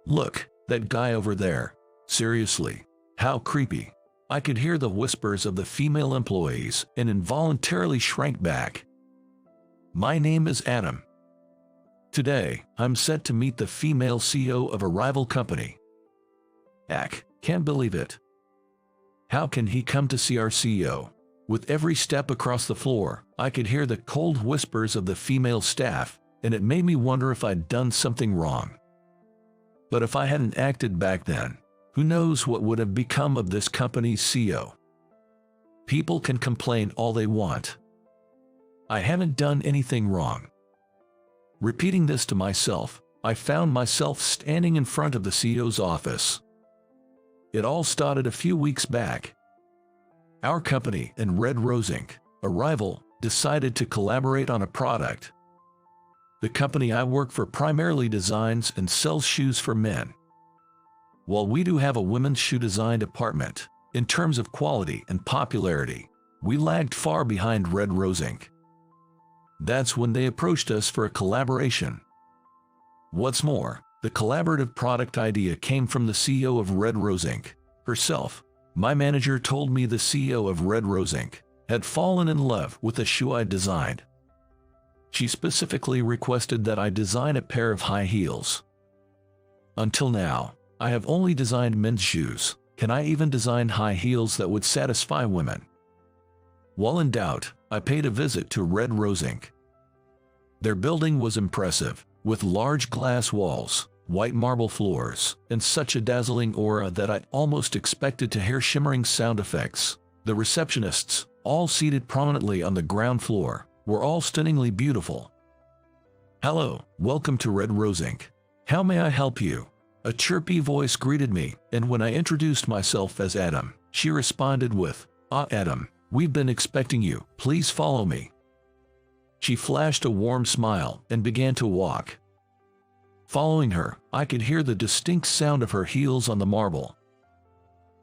Look, that guy over there. Seriously, how creepy. I could hear the whispers of the female employees and involuntarily shrank back. My name is Adam. Today, I'm set to meet the female CEO of a rival company. Can't believe it. How can he come to see our CEO? With every step across the floor, I could hear the cold whispers of the female staff, and it made me wonder if I'd done something wrong. But if I hadn't acted back then, who knows what would have become of this company's CEO? People can complain all they want. I haven't done anything wrong. Repeating this to myself, I found myself standing in front of the CEO's office. It all started a few weeks back. Our company and Red Rose Inc., a rival, decided to collaborate on a product. The company I work for primarily designs and sells shoes for men. While we do have a women's shoe design department, in terms of quality and popularity, we lagged far behind Red Rose Inc. That's when they approached us for a collaboration. What's more, the collaborative product idea came from the CEO of Red Rose Inc. herself. My manager told me the CEO of Red Rose Inc. had fallen in love with the shoe I designed. She specifically requested that I design a pair of high heels. Until now, I have only designed men's shoes. Can I even design high heels that would satisfy women? While in doubt, I paid a visit to Red Rose Inc. Their building was impressive, with large glass walls, white marble floors, and such a dazzling aura that I almost expected to hear shimmering sound effects. The receptionists, all seated prominently on the ground floor, were all stunningly beautiful. "Hello, welcome to Red Rose Inc. How may I help you?" A chirpy voice greeted me, and when I introduced myself as Adam, she responded with, Adam, we've been expecting you, please follow me." She flashed a warm smile and began to walk. Following her, I could hear the distinct sound of her heels on the marble.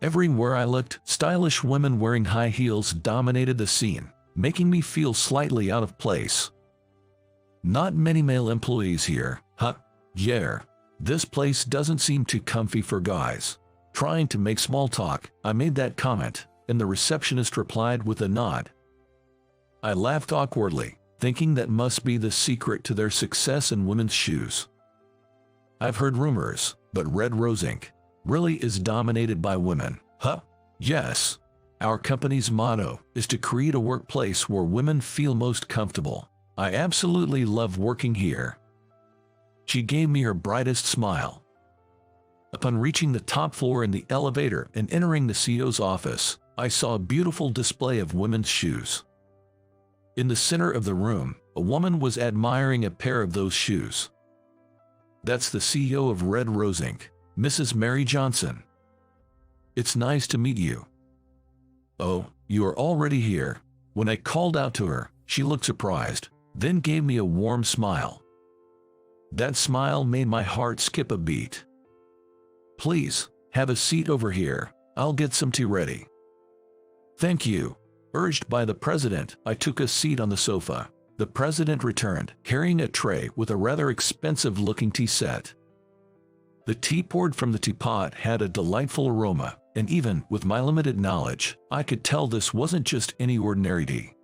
Everywhere I looked, stylish women wearing high heels dominated the scene, making me feel slightly out of place. Not many male employees here, huh? Yeah. This place doesn't seem too comfy for guys. Trying to make small talk, I made that comment, and the receptionist replied with a nod. I laughed awkwardly, thinking that must be the secret to their success in women's shoes. I've heard rumors, but Red Rose Inc. really is dominated by women, huh? Yes. Our company's motto is to create a workplace where women feel most comfortable. I absolutely love working here. She gave me her brightest smile. Upon reaching the top floor in the elevator and entering the CEO's office, I saw a beautiful display of women's shoes. In the center of the room, a woman was admiring a pair of those shoes. That's the CEO of Red Rose Inc., Mrs. Mary Johnson. It's nice to meet you. Oh, you are already here. When I called out to her, she looked surprised, then gave me a warm smile. That smile made my heart skip a beat. Please, have a seat over here. I'll get some tea ready. Thank you. Urged by the president, I took a seat on the sofa. The president returned, carrying a tray with a rather expensive-looking tea set. The tea poured from the teapot had a delightful aroma, and even with my limited knowledge, I could tell this wasn't just any ordinary tea.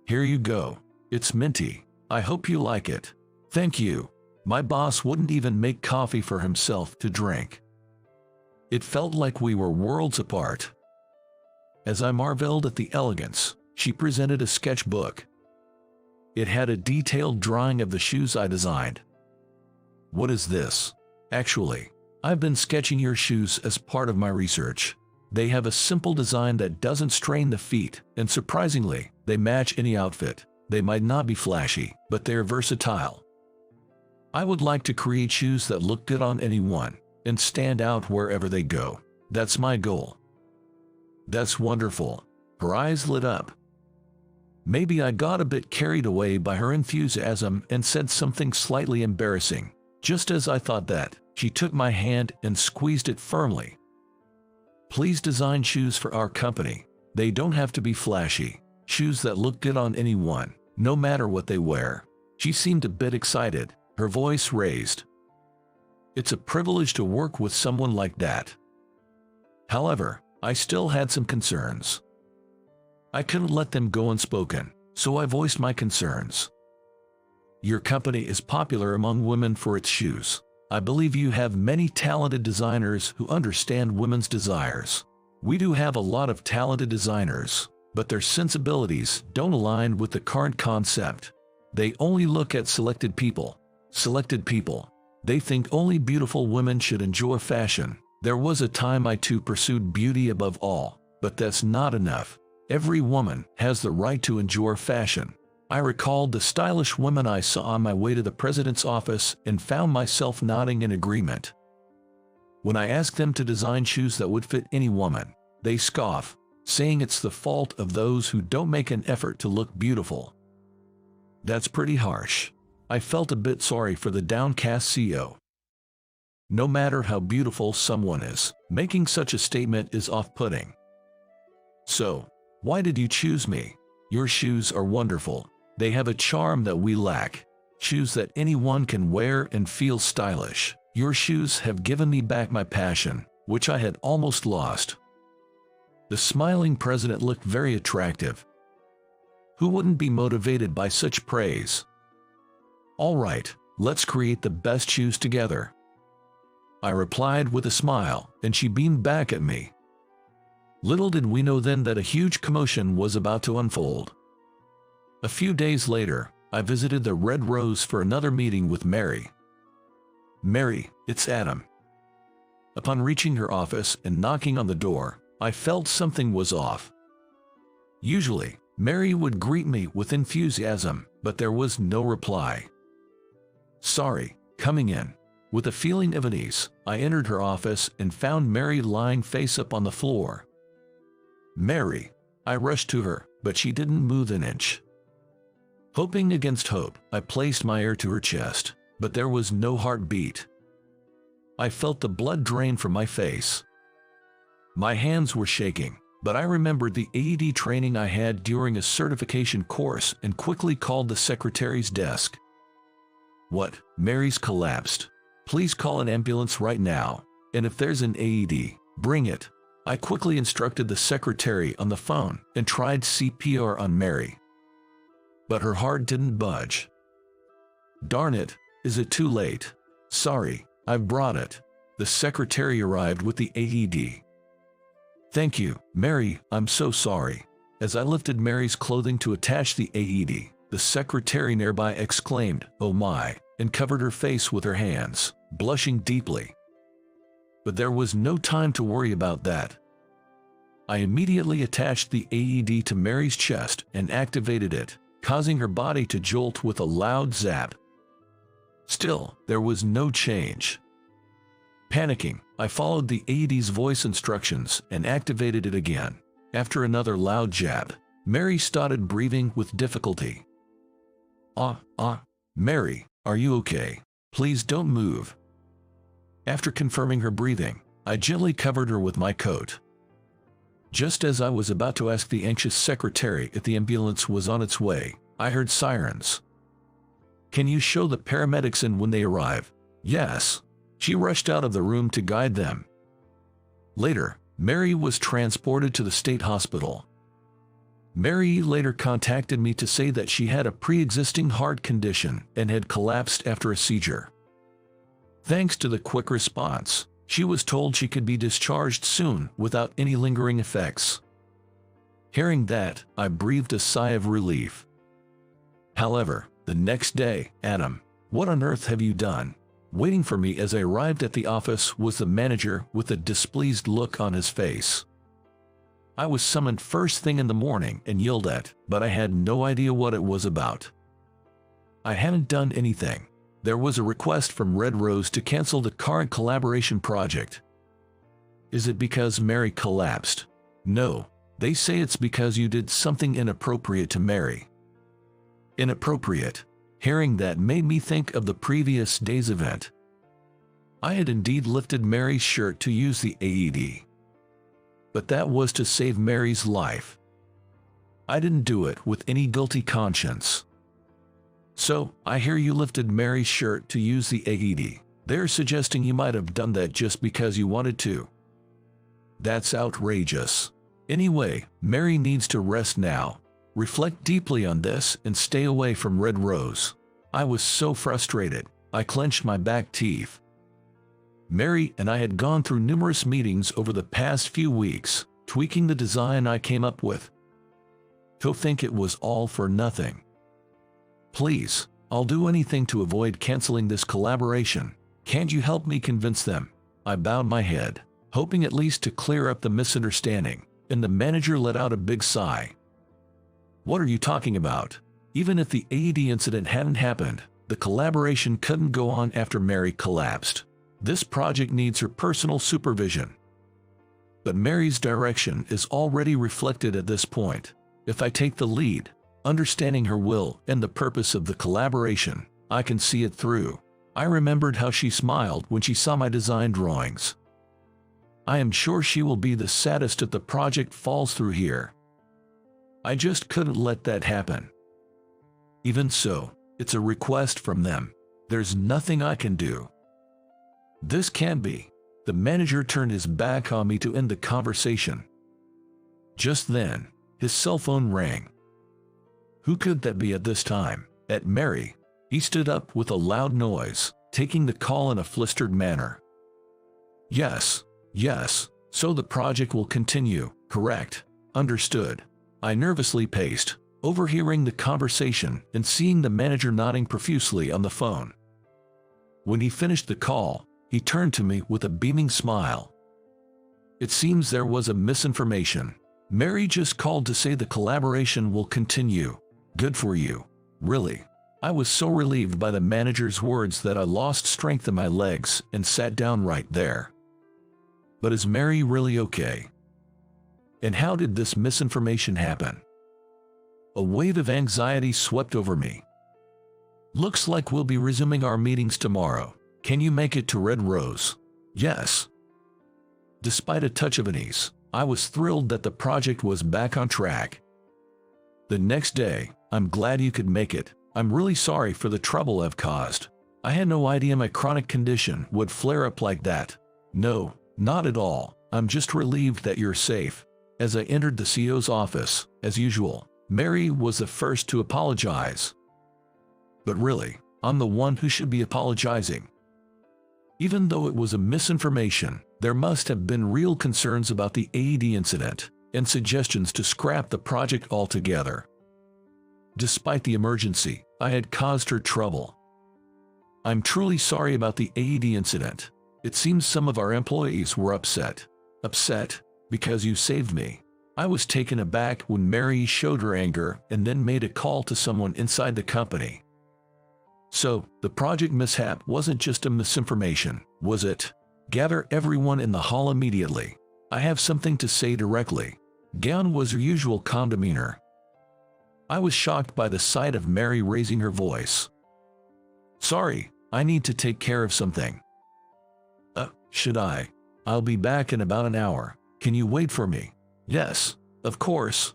Here you go. It's minty. I hope you like it. Thank you. My boss wouldn't even make coffee for himself to drink. It felt like we were worlds apart. As I marveled at the elegance, she presented a sketchbook. It had a detailed drawing of the shoes I designed. What is this? Actually, I've been sketching your shoes as part of my research. They have a simple design that doesn't strain the feet, and surprisingly, they match any outfit. They might not be flashy, but they're versatile. I would like to create shoes that look good on anyone and stand out wherever they go. That's my goal. That's wonderful. Her eyes lit up. Maybe I got a bit carried away by her enthusiasm and said something slightly embarrassing. Just as I thought that, she took my hand and squeezed it firmly. Please design shoes for our company. They don't have to be flashy. Shoes that look good on anyone, no matter what they wear. She seemed a bit excited, her voice raised. It's a privilege to work with someone like that. However, I still had some concerns. I couldn't let them go unspoken, so I voiced my concerns. Your company is popular among women for its shoes. I believe you have many talented designers who understand women's desires. We do have a lot of talented designers, but their sensibilities don't align with the current concept. They only look at selected people. They think only beautiful women should enjoy fashion. There was a time I too pursued beauty above all, but that's not enough. Every woman has the right to enjoy fashion. I recalled the stylish women I saw on my way to the president's office and found myself nodding in agreement. When I asked them to design shoes that would fit any woman, they scoff, saying it's the fault of those who don't make an effort to look beautiful. That's pretty harsh. I felt a bit sorry for the downcast CEO. No matter how beautiful someone is, making such a statement is off-putting. So, why did you choose me? Your shoes are wonderful. They have a charm that we lack. Shoes that anyone can wear and feel stylish. Your shoes have given me back my passion, which I had almost lost. The smiling president looked very attractive. Who wouldn't be motivated by such praise? All right, let's create the best shoes together. I replied with a smile, and she beamed back at me. Little did we know then that a huge commotion was about to unfold. A few days later, I visited the Red Rose for another meeting with Mary. Mary, it's Adam. Upon reaching her office and knocking on the door, I felt something was off. Usually, Mary would greet me with enthusiasm, but there was no reply. Sorry, coming in. With a feeling of unease, I entered her office and found Mary lying face up on the floor. Mary. I rushed to her, but she didn't move an inch. Hoping against hope, I placed my ear to her chest, but there was no heartbeat. I felt the blood drain from my face. My hands were shaking, but I remembered the AED training I had during a certification course and quickly called the secretary's desk. What? Mary's collapsed. Please call an ambulance right now, and if there's an AED, bring it. I quickly instructed the secretary on the phone and tried CPR on Mary. But her heart didn't budge. Darn it, is it too late? Sorry, I've brought it. The secretary arrived with the AED. Thank you, Mary, I'm so sorry. As I lifted Mary's clothing to attach the AED, the secretary nearby exclaimed, "Oh my," and covered her face with her hands, blushing deeply. But there was no time to worry about that. I immediately attached the AED to Mary's chest and activated it, causing her body to jolt with a loud zap. Still, there was no change. Panicking, I followed the AED's voice instructions and activated it again. After another loud jab, Mary started breathing with difficulty. Mary, are you okay? Please don't move." After confirming her breathing, I gently covered her with my coat. Just as I was about to ask the anxious secretary if the ambulance was on its way, I heard sirens. "Can you show the paramedics in when they arrive?" "Yes." She rushed out of the room to guide them. Later, Mary was transported to the state hospital. Mary later contacted me to say that she had a pre-existing heart condition and had collapsed after a seizure. Thanks to the quick response, she was told she could be discharged soon without any lingering effects. Hearing that, I breathed a sigh of relief. However, the next day, "Adam, what on earth have you done?" Waiting for me as I arrived at the office was the manager with a displeased look on his face. I was summoned first thing in the morning and yelled at, but I had no idea what it was about. I hadn't done anything. There was a request from Red Rose to cancel the current collaboration project. Is it because Mary collapsed? No, they say it's because you did something inappropriate to Mary. Inappropriate. Hearing that made me think of the previous day's event. I had indeed lifted Mary's shirt to use the AED. But that was to save Mary's life. I didn't do it with any guilty conscience. So, I hear you lifted Mary's shirt to use the AED. They're suggesting you might have done that just because you wanted to. That's outrageous. Anyway, Mary needs to rest now. Reflect deeply on this and stay away from Red Rose. I was so frustrated, I clenched my back teeth. Mary and I had gone through numerous meetings over the past few weeks, tweaking the design I came up with. To think it was all for nothing. Please, I'll do anything to avoid canceling this collaboration. Can't you help me convince them? I bowed my head, hoping at least to clear up the misunderstanding, and the manager let out a big sigh. What are you talking about? Even if the AED incident hadn't happened, the collaboration couldn't go on after Mary collapsed. This project needs her personal supervision. But Mary's direction is already reflected at this point. If I take the lead, understanding her will and the purpose of the collaboration, I can see it through. I remembered how she smiled when she saw my design drawings. I am sure she will be the saddest if the project falls through here. I just couldn't let that happen. Even so, it's a request from them. There's nothing I can do. This can't be. The manager turned his back on me to end the conversation. Just then, his cell phone rang. Who could that be at this time? At Mary. He stood up with a loud noise, taking the call in a flustered manner. Yes, so the project will continue, correct? Understood. I nervously paced, overhearing the conversation and seeing the manager nodding profusely on the phone. When he finished the call, he turned to me with a beaming smile. It seems there was a misinformation. Mary just called to say the collaboration will continue. Good for you. Really. I was so relieved by the manager's words that I lost strength in my legs and sat down right there. But is Mary really okay? And how did this misinformation happen? A wave of anxiety swept over me. Looks like we'll be resuming our meetings tomorrow. Can you make it to Red Rose? Yes. Despite a touch of unease, I was thrilled that the project was back on track. The next day, I'm glad you could make it. I'm really sorry for the trouble I've caused. I had no idea my chronic condition would flare up like that. No, not at all. I'm just relieved that you're safe. As I entered the CEO's office, as usual, Mary was the first to apologize. But really, I'm the one who should be apologizing. Even though it was a misinformation, there must have been real concerns about the AED incident and suggestions to scrap the project altogether. Despite the emergency, I had caused her trouble. I'm truly sorry about the AED incident. It seems some of our employees were upset. Upset because you saved me. I was taken aback when Mary showed her anger and then made a call to someone inside the company. So, the project mishap wasn't just a misinformation, was it? Gather everyone in the hall immediately. I have something to say directly. Gone was her usual calm demeanor. I was shocked by the sight of Mary raising her voice. Sorry, I need to take care of something. Should I? I'll be back in about an hour. Can you wait for me? Yes, of course.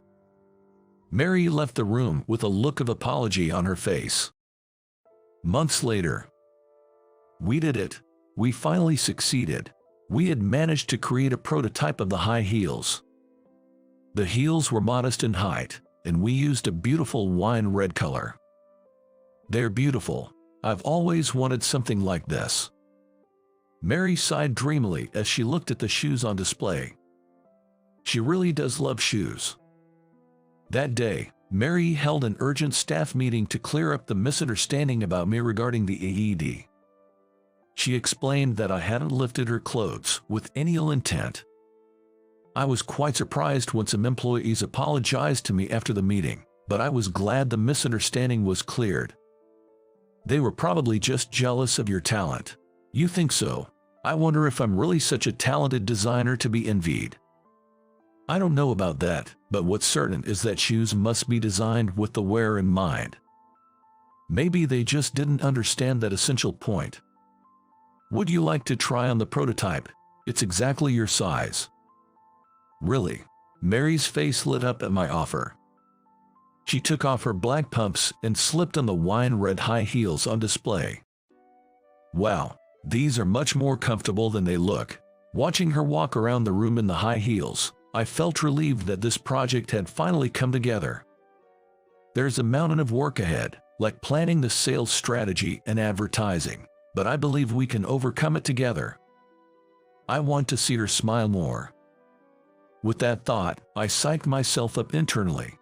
Mary left the room with a look of apology on her face. Months later. We did it. We finally succeeded. We had managed to create a prototype of the high heels. The heels were modest in height, and we used a beautiful wine red color. They're beautiful. I've always wanted something like this. Mary sighed dreamily as she looked at the shoes on display. She really does love shoes. That day, Mary held an urgent staff meeting to clear up the misunderstanding about me regarding the AED. She explained that I hadn't lifted her clothes with any ill intent. I was quite surprised when some employees apologized to me after the meeting, but I was glad the misunderstanding was cleared. They were probably just jealous of your talent. You think so? I wonder if I'm really such a talented designer to be envied. I don't know about that, but what's certain is that shoes must be designed with the wearer in mind. Maybe they just didn't understand that essential point. Would you like to try on the prototype? It's exactly your size. Really? Mary's face lit up at my offer. She took off her black pumps and slipped on the wine red high heels on display. Wow, These are much more comfortable than they look. Watching her walk around the room in the high heels, I felt relieved that this project had finally come together. There's a mountain of work ahead, like planning the sales strategy and advertising, but I believe we can overcome it together. I want to see her smile more. With that thought, I psyched myself up internally.